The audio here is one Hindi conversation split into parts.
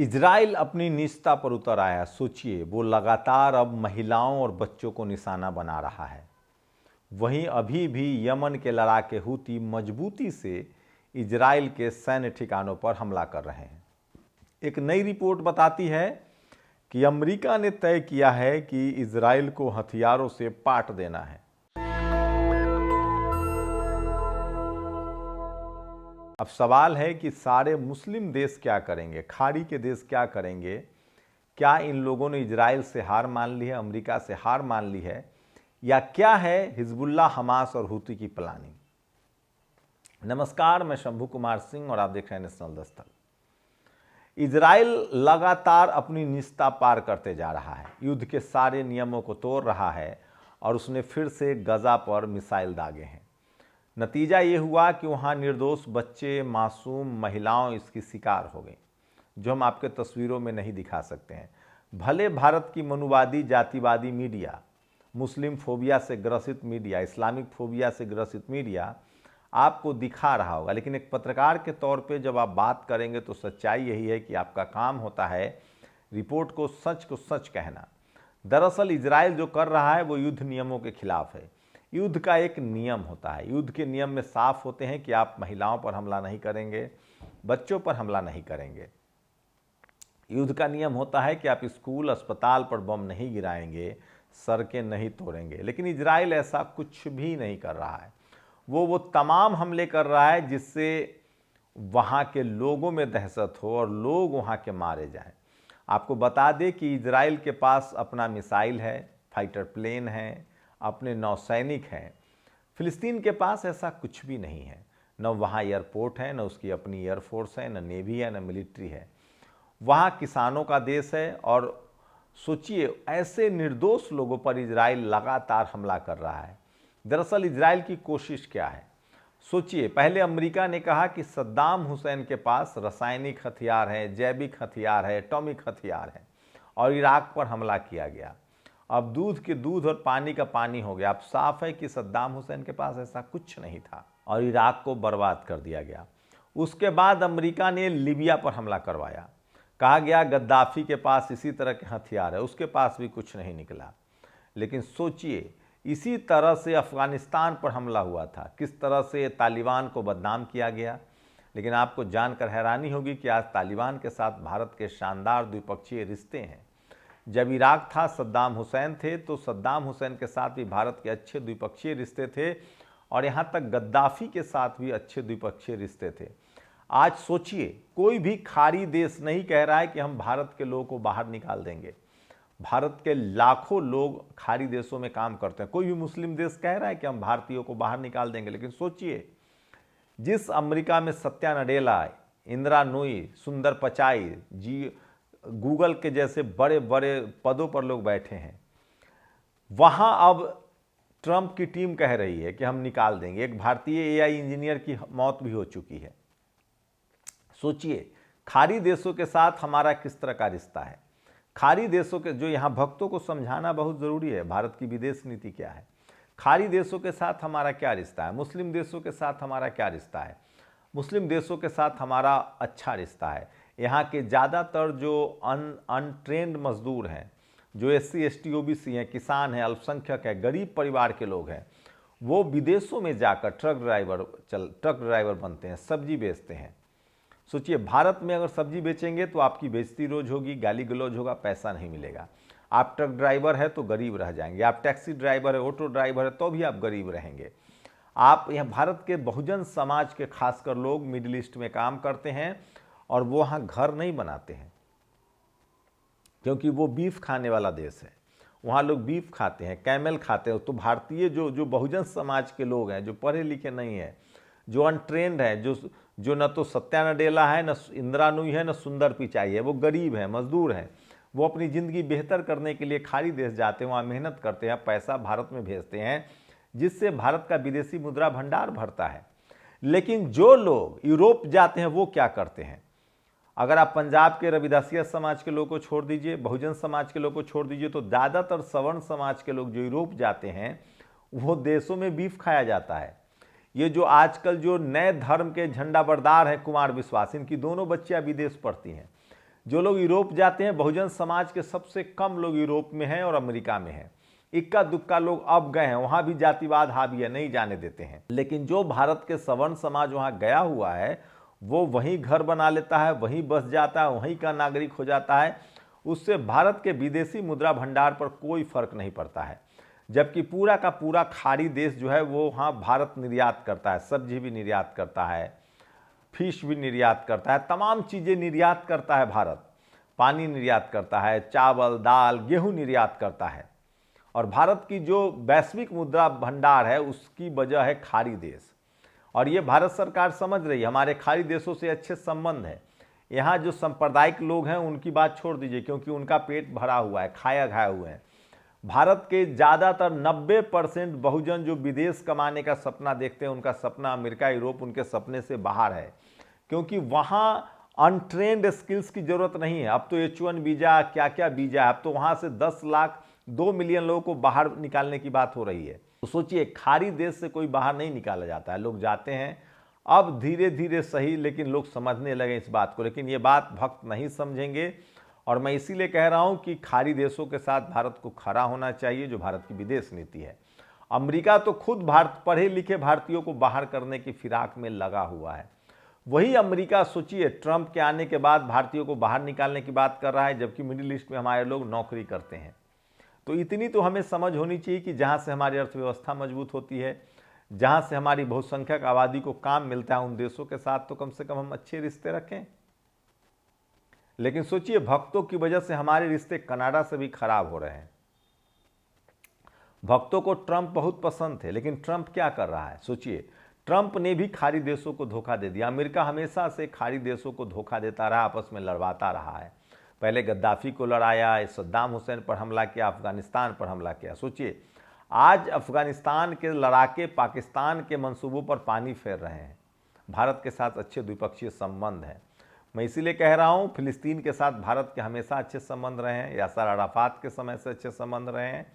इजराइल अपनी निजता पर उतर आया। सोचिए, वो लगातार अब महिलाओं और बच्चों को निशाना बना रहा है। वहीं अभी भी यमन के लड़ाके हूती मजबूती से इजराइल के सैन्य ठिकानों पर हमला कर रहे हैं। एक नई रिपोर्ट बताती है कि अमेरिका ने तय किया है कि इजराइल को हथियारों से पाट देना है। अब सवाल है कि सारे मुस्लिम देश क्या करेंगे, खाड़ी के देश क्या करेंगे। क्या इन लोगों ने इजराइल से हार मान ली है, अमेरिका से हार मान ली है, या क्या है हिजबुल्लाह, हमास और हूती की प्लानिंग। नमस्कार, मैं शंभू कुमार सिंह और आप देख रहे हैं नेशनल दस्तक। इजराइल लगातार अपनी निजता पार करते जा रहा है, युद्ध के सारे नियमों को तोड़ रहा है और उसने फिर से गजा पर मिसाइल दागे हैं। नतीजा ये हुआ कि वहाँ निर्दोष बच्चे, मासूम महिलाओं इसकी शिकार हो गई, जो हम आपके तस्वीरों में नहीं दिखा सकते हैं। भले भारत की मनुवादी जातिवादी मीडिया, मुस्लिम फोबिया से ग्रसित मीडिया, इस्लामिक फोबिया से ग्रसित मीडिया आपको दिखा रहा होगा, लेकिन एक पत्रकार के तौर पे जब आप बात करेंगे तो सच्चाई यही है कि आपका काम होता है रिपोर्ट को सच कहना। दरअसल इजराइल जो कर रहा है वो युद्ध नियमों के खिलाफ है। युद्ध का एक नियम होता है, युद्ध के नियम में साफ होते हैं कि आप महिलाओं पर हमला नहीं करेंगे, बच्चों पर हमला नहीं करेंगे। युद्ध का नियम होता है कि आप स्कूल, अस्पताल पर बम नहीं गिराएंगे, सड़कें नहीं तोड़ेंगे। लेकिन इजराइल ऐसा कुछ भी नहीं कर रहा है। वो तमाम हमले कर रहा है जिससे वहाँ के लोगों में दहशत हो और लोग वहाँ के मारे जाएं। आपको बता दें कि इजराइल के पास अपना मिसाइल है, फाइटर प्लेन है, अपने नौसैनिक हैं। फिलिस्तीन के पास ऐसा कुछ भी नहीं है, न वहाँ एयरपोर्ट है, न उसकी अपनी एयरफोर्स है, न नेवी है, न मिलिट्री है। वहाँ किसानों का देश है। और सोचिए, ऐसे निर्दोष लोगों पर इजराइल लगातार हमला कर रहा है। दरअसल इजराइल की कोशिश क्या है, सोचिए। पहले अमेरिका ने कहा कि सद्दाम हुसैन के पास रासायनिक हथियार है, जैविक हथियार है, एटॉमिक हथियार है, और इराक पर हमला किया गया। अब दूध के दूध और पानी का पानी हो गया। अब साफ है कि सद्दाम हुसैन के पास ऐसा कुछ नहीं था और इराक को बर्बाद कर दिया गया। उसके बाद अमेरिका ने लीबिया पर हमला करवाया। कहा गया गद्दाफी के पास इसी तरह के हथियार है, उसके पास भी कुछ नहीं निकला। लेकिन सोचिए, इसी तरह से अफगानिस्तान पर हमला हुआ था, किस तरह से तालिबान को बदनाम किया गया। लेकिन आपको जानकर हैरानी होगी कि आज तालिबान के साथ भारत के शानदार द्विपक्षीय रिश्ते हैं। जब इराक था, सद्दाम हुसैन थे, तो सद्दाम हुसैन के साथ भी भारत के अच्छे द्विपक्षीय रिश्ते थे, और यहाँ तक गद्दाफी के साथ भी अच्छे द्विपक्षीय रिश्ते थे। आज सोचिए, कोई भी खाड़ी देश नहीं कह रहा है कि हम भारत के लोगों को बाहर निकाल देंगे। भारत के लाखों लोग खाड़ी देशों में काम करते हैं। कोई भी मुस्लिम देश कह रहा है कि हम भारतीयों को बाहर निकाल देंगे। लेकिन सोचिए, जिस अमेरिका में सत्या नडेला, इंदिरा नूई, सुंदर पिचाई जी, गूगल के जैसे बड़े बड़े पदों पर लोग बैठे हैं, वहां अब ट्रंप की टीम कह रही है कि हम निकाल देंगे। एक भारतीय एआई इंजीनियर की मौत भी हो चुकी है। सोचिए, खाड़ी देशों के साथ हमारा किस तरह का रिश्ता है। खाड़ी देशों के, जो यहाँ भक्तों को समझाना बहुत ज़रूरी है, भारत की विदेश नीति क्या है। खाड़ी देशों के साथ हमारा क्या रिश्ता है, मुस्लिम देशों के साथ हमारा क्या रिश्ता है। मुस्लिम देशों के साथ हमारा अच्छा रिश्ता है। यहाँ के ज़्यादातर जो अनट्रेंड मजदूर हैं, जो SC ST OBC हैं, किसान हैं, अल्पसंख्यक हैं, गरीब परिवार के लोग हैं, वो विदेशों में जाकर ट्रक ड्राइवर बनते हैं, सब्जी बेचते हैं। सोचिए, भारत में अगर सब्जी बेचेंगे तो आपकी बेइज्जती रोज होगी, गाली गलौज होगा, पैसा नहीं मिलेगा। आप ट्रक ड्राइवर है तो गरीब रह जाएंगे। आप टैक्सी ड्राइवर है, ऑटो ड्राइवर है, तो भी आप गरीब रहेंगे। आप यहाँ भारत के बहुजन समाज के खासकर लोग मिडिल ईस्ट में काम करते हैं और वो वहाँ घर नहीं बनाते हैं, क्योंकि वो बीफ खाने वाला देश है। वहाँ लोग बीफ खाते हैं, कैमल खाते हैं। तो भारतीय जो बहुजन समाज के लोग हैं, जो पढ़े लिखे नहीं हैं, जो अनट्रेंड है, जो न तो सत्या नडेला है, न इंदिरा नूई है, न सुंदर पिचाई है, वो गरीब हैं, मजदूर हैं। वो अपनी ज़िंदगी बेहतर करने के लिए खाड़ी देश जाते हैं, वहाँ मेहनत करते हैं, पैसा भारत में भेजते हैं, जिससे भारत का विदेशी मुद्रा भंडार भरता है। लेकिन जो लोग यूरोप जाते हैं वो क्या करते हैं। अगर आप पंजाब के रविदासिया समाज के लोगों को छोड़ दीजिए, बहुजन समाज के लोगों को छोड़ दीजिए, तो ज़्यादातर सवर्ण समाज के लोग जो यूरोप जाते हैं, वो देशों में बीफ खाया जाता है। ये जो आजकल जो नए धर्म के झंडा बरदार हैं, कुमार विश्वास, इनकी दोनों बच्चियां विदेश पढ़ती हैं। जो लोग यूरोप जाते हैं, बहुजन समाज के सबसे कम लोग यूरोप में हैं और अमेरिका में हैं। इक्का दुक्का लोग अब गए हैं, वहाँ भी जातिवाद हावी है, नहीं जाने देते हैं। लेकिन जो भारत के सवर्ण समाज वहाँ गया हुआ है, वो वहीं घर बना लेता है, वहीं बस जाता है, वहीं का नागरिक हो जाता है। उससे भारत के विदेशी मुद्रा भंडार पर कोई फर्क नहीं पड़ता है। जबकि पूरा का पूरा खाड़ी देश जो है वो वहाँ भारत निर्यात करता है, सब्जी भी निर्यात करता है, फिश भी निर्यात करता है, तमाम चीज़ें निर्यात करता है भारत। पानी निर्यात करता है, चावल, दाल, गेहूँ निर्यात करता है। और भारत की जो वैश्विक मुद्रा भंडार है उसकी वजह है खाड़ी देश। और ये भारत सरकार समझ रही है, हमारे खाड़ी देशों से अच्छे संबंध है। यहाँ जो सांप्रदायिक लोग हैं उनकी बात छोड़ दीजिए, क्योंकि उनका पेट भरा हुआ है, खाया खाए हुए हैं। भारत के ज़्यादातर 90% बहुजन जो विदेश कमाने का सपना देखते हैं, उनका सपना अमेरिका, यूरोप उनके सपने से बाहर है। क्योंकि वहाँ अनट्रेंड स्किल्स की ज़रूरत नहीं है। अब तो H1 वीज़ा, क्या क्या वीज़ा है, अब तो वहाँ से 10 लाख 2 मिलियन लोगों को बाहर निकालने की बात हो रही है। तो सोचिए, खाड़ी देश से कोई बाहर नहीं निकाला जाता है, लोग जाते हैं। अब धीरे धीरे सही, लेकिन लोग समझने लगे इस बात को। लेकिन ये बात भक्त नहीं समझेंगे। और मैं इसीलिए कह रहा हूं कि खाड़ी देशों के साथ भारत को खड़ा होना चाहिए, जो भारत की विदेश नीति है। अमेरिका तो खुद भारत पढ़े लिखे भारतीयों को बाहर करने की फिराक में लगा हुआ है। वही अमेरिका सोचिए, ट्रंप के आने के बाद भारतीयों को बाहर निकालने की बात कर रहा है, जबकि मिडिल ईस्ट में हमारे लोग नौकरी करते हैं। तो इतनी तो हमें समझ होनी चाहिए कि जहाँ से हमारी अर्थव्यवस्था मजबूत होती है, जहाँ से हमारी बहुसंख्यक आबादी को काम मिलता है, उन देशों के साथ तो कम से कम हम अच्छे रिश्ते रखें। लेकिन सोचिए, भक्तों की वजह से हमारे रिश्ते कनाडा से भी खराब हो रहे हैं। भक्तों को ट्रंप बहुत पसंद थे, लेकिन ट्रंप क्या कर रहा है सोचिए। ट्रंप ने भी खाड़ी देशों को धोखा दे दिया। अमेरिका हमेशा से खाड़ी देशों को धोखा देता रहा, आपस में लड़वाता रहा है। पहले गद्दाफी को लड़ाया, सद्दाम हुसैन पर हमला किया, अफगानिस्तान पर हमला किया। सोचिए, आज अफगानिस्तान के लड़ाके पाकिस्तान के मंसूबों पर पानी फेर रहे हैं। भारत के साथ अच्छे द्विपक्षीय संबंध हैं। मैं इसीलिए कह रहा हूँ, फिलिस्तीन के साथ भारत के हमेशा अच्छे संबंध रहे हैं, यासर अराफात के समय से अच्छे संबंध रहे हैं।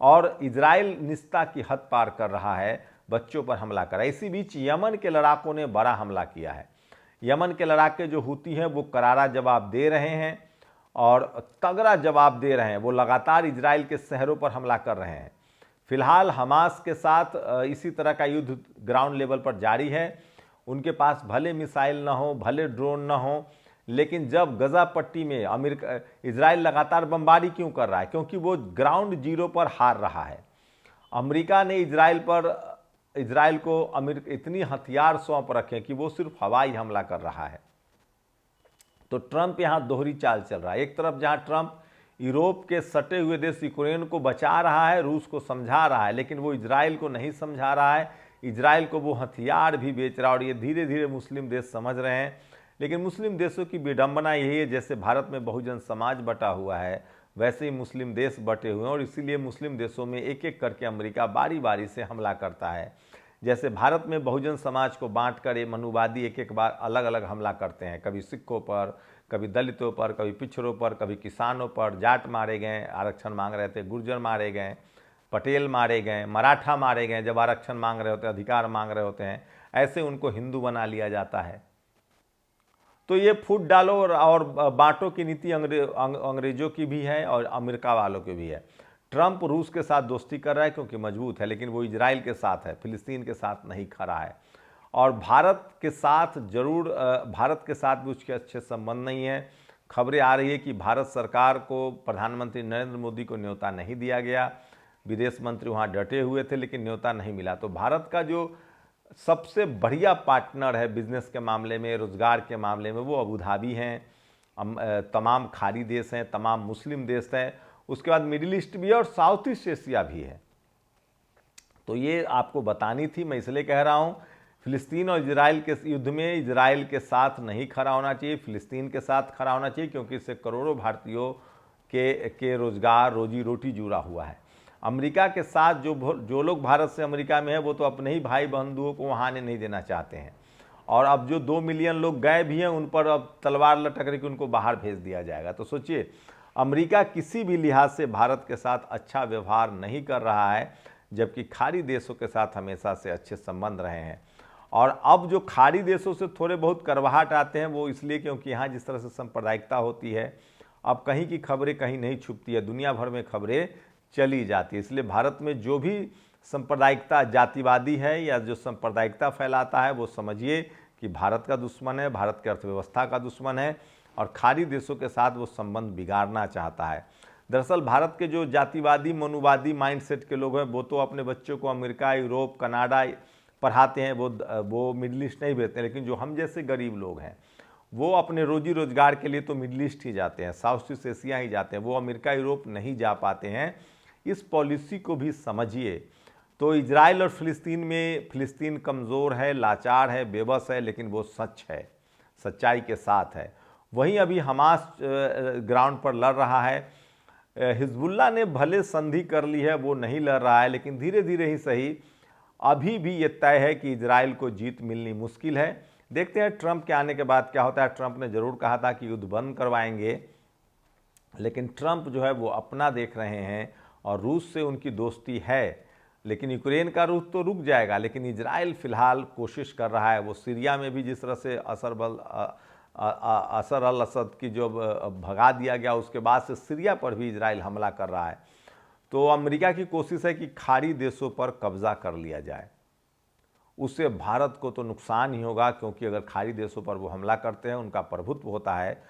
और इजराइल निस्ता की हद पार कर रहा है, बच्चों पर हमला कर रहा है। इसी बीच यमन के लड़ाकों ने बड़ा हमला किया है। यमन के लड़ाके जो हुती हैं वो करारा जवाब दे रहे हैं और तगड़ा जवाब दे रहे हैं। वो लगातार इजराइल के शहरों पर हमला कर रहे हैं। फिलहाल हमास के साथ इसी तरह का युद्ध ग्राउंड लेवल पर जारी है। उनके पास भले मिसाइल ना हो, भले ड्रोन ना हो, लेकिन जब गजा पट्टी में इजराइल लगातार बमबारी क्यों कर रहा है? क्योंकि वो ग्राउंड जीरो पर हार रहा है। अमेरिका ने इजराइल को इतनी हथियार सौंप रखे कि वो सिर्फ हवाई हमला कर रहा है। तो ट्रंप यहाँ दोहरी चाल चल रहा है। एक तरफ जहाँ ट्रंप यूरोप के सटे हुए देश यूक्रेन को बचा रहा है, रूस को समझा रहा है, लेकिन वो इजराइल को नहीं समझा रहा है। इजराइल को वो हथियार भी बेच रहा है। और ये धीरे धीरे मुस्लिम देश समझ रहे हैं। लेकिन मुस्लिम देशों की विडंबना यही है, जैसे भारत में बहुजन समाज बटा हुआ है, वैसे ही मुस्लिम देश बटे हुए हैं। और इसीलिए मुस्लिम देशों में एक एक करके अमेरिका बारी बारी से हमला करता है। जैसे भारत में बहुजन समाज को बांट कर ये मनुवादी एक एक बार अलग अलग हमला करते हैं, कभी सिखों पर, कभी दलितों पर, कभी पिछड़ों पर, कभी किसानों पर। जाट मारे गए, आरक्षण मांग रहे थे, गुर्जर मारे गए, पटेल मारे गए, मराठा मारे गए जब आरक्षण मांग रहे होते हैं, अधिकार मांग रहे होते हैं। ऐसे उनको हिंदू बना लिया जाता है। तो ये फूट डालो और बांटो की नीति अंग्रेजों की भी है और अमेरिका वालों की भी है। ट्रंप रूस के साथ दोस्ती कर रहा है क्योंकि मजबूत है, लेकिन वो इजराइल के साथ है, फिलिस्तीन के साथ नहीं खड़ा है। और भारत के साथ भारत के साथ भी उसके अच्छे संबंध नहीं है। खबरें आ रही है कि भारत सरकार को प्रधानमंत्री नरेंद्र मोदी को न्योता नहीं दिया गया। विदेश मंत्री वहाँ डटे हुए थे, लेकिन न्योता नहीं मिला। तो भारत का जो सबसे बढ़िया पार्टनर है बिजनेस के मामले में, रोजगार के मामले में, वो अबू धाबी हैं, तमाम खाड़ी देश हैं, तमाम मुस्लिम देश हैं, उसके बाद मिडिल ईस्ट भी है और साउथ ईस्ट एशिया भी है। तो ये आपको बतानी थी। मैं इसलिए कह रहा हूँ, फिलिस्तीन और इजराइल के युद्ध में इजराइल के साथ नहीं खड़ा होना चाहिए, फिलिस्तीन के साथ खड़ा होना चाहिए, क्योंकि इससे करोड़ों भारतीयों के रोजगार, रोजी रोटी जुड़ा हुआ है। अमेरिका के साथ जो लोग भारत से अमेरिका में है, वो तो अपने ही भाई बंधुओं को वहाँ आने नहीं देना चाहते हैं। और अब जो 2 मिलियन लोग गए भी हैं, उन पर अब तलवार लटक रही कि उनको बाहर भेज दिया जाएगा। तो सोचिए, अमेरिका किसी भी लिहाज से भारत के साथ अच्छा व्यवहार नहीं कर रहा है, जबकि खाड़ी देशों के साथ हमेशा से अच्छे संबंध रहे हैं। और अब जो खाड़ी देशों से थोड़े बहुत करवाहट आते हैं वो इसलिए क्योंकि यहाँ जिस तरह से सांप्रदायिकता होती है, अब कहीं की खबरें कहीं नहीं छुपती है, दुनिया भर में खबरें चली जाती है। इसलिए भारत में जो भी सांप्रदायिकता जातिवादी है या जो सांप्रदायिकता फैलाता है वो समझिए कि भारत का दुश्मन है, भारत की अर्थव्यवस्था का दुश्मन है और खाड़ी देशों के साथ वो संबंध बिगाड़ना चाहता है। दरअसल भारत के जो जातिवादी मनुवादी माइंडसेट के लोग हैं वो तो अपने बच्चों को अमेरिका, यूरोप, कनाडा पढ़ाते हैं, वो मिडिल ईस्ट नहीं भेजते, लेकिन जो हम जैसे गरीब लोग हैं वो अपने रोजी रोजगार के लिए तो मिडिल ईस्ट ही जाते हैं, साउथ ईस्ट एशिया ही जाते हैं, वो अमेरिका, यूरोप नहीं जा पाते हैं। इस पॉलिसी को भी समझिए। तो इजराइल और फिलिस्तीन में, फिलिस्तीन कमज़ोर है, लाचार है, बेबस है, लेकिन वो सच है, सच्चाई के साथ है। वहीं अभी हमास ग्राउंड पर लड़ रहा है। हिजबुल्लाह ने भले संधि कर ली है, वो नहीं लड़ रहा है, लेकिन धीरे धीरे ही सही अभी भी ये तय है कि इजराइल को जीत मिलनी मुश्किल है। देखते हैं ट्रंप के आने के बाद क्या होता है। ट्रंप ने ज़रूर कहा था कि युद्ध बंद करवाएंगे, लेकिन ट्रंप जो है वो अपना देख रहे हैं और रूस से उनकी दोस्ती है, लेकिन यूक्रेन का रुख तो रुक जाएगा, लेकिन इजराइल फ़िलहाल कोशिश कर रहा है। वो सीरिया में भी जिस तरह से असर अल असद की जो भगा दिया गया, उसके बाद से सीरिया पर भी इजराइल हमला कर रहा है। तो अमेरिका की कोशिश है कि खाड़ी देशों पर कब्जा कर लिया जाए। उससे भारत को तो नुकसान ही होगा, क्योंकि अगर खाड़ी देशों पर वो हमला करते हैं, उनका प्रभुत्व होता है,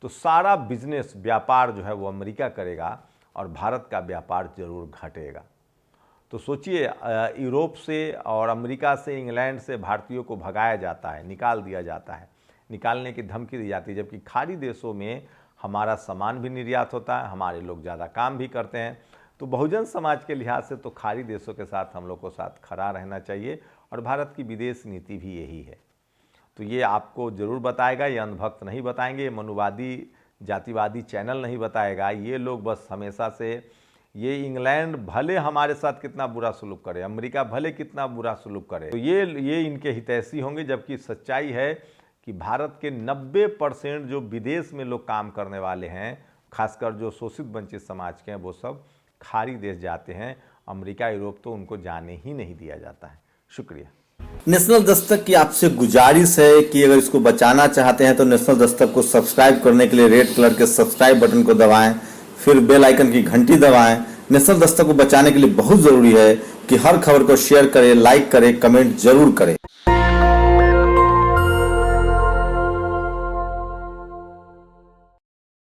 तो सारा बिजनेस, व्यापार जो है वो अमेरिका करेगा और भारत का व्यापार जरूर घटेगा। तो सोचिए, यूरोप से और अमेरिका से, इंग्लैंड से भारतीयों को भगाया जाता है, निकाल दिया जाता है, निकालने की धमकी दी जाती है, जबकि खाड़ी देशों में हमारा सामान भी निर्यात होता है, हमारे लोग ज़्यादा काम भी करते हैं। तो बहुजन समाज के लिहाज से तो खाड़ी देशों के साथ हम लोग को साथ खड़ा रहना चाहिए और भारत की विदेश नीति भी यही है। तो ये आपको ज़रूर बताएगा, ये अंधभक्त नहीं बताएंगे, ये मनुवादी जातिवादी चैनल नहीं बताएगा। ये लोग बस हमेशा से, ये इंग्लैंड भले हमारे साथ कितना बुरा सलूक करे, अमेरिका भले कितना बुरा सलूक करे, तो ये इनके हितैषी होंगे। जबकि सच्चाई है कि भारत के 90% जो विदेश में लोग काम करने वाले हैं, खासकर जो शोषित वंचित समाज के हैं, वो सब खाड़ी देश जाते हैं। अमेरिका, यूरोप तो उनको जाने ही नहीं दिया जाता है। शुक्रिया। नेशनल दस्तक की आपसे गुजारिश है कि अगर इसको बचाना चाहते हैं तो नेशनल दस्तक को सब्सक्राइब करने के लिए रेड कलर के सब्सक्राइब बटन को दबाएं, फिर बेल आइकन की घंटी दबाएं। नेशनल दस्तक को बचाने के लिए बहुत जरूरी है कि हर खबर को शेयर करें, लाइक करें, कमेंट जरूर करें।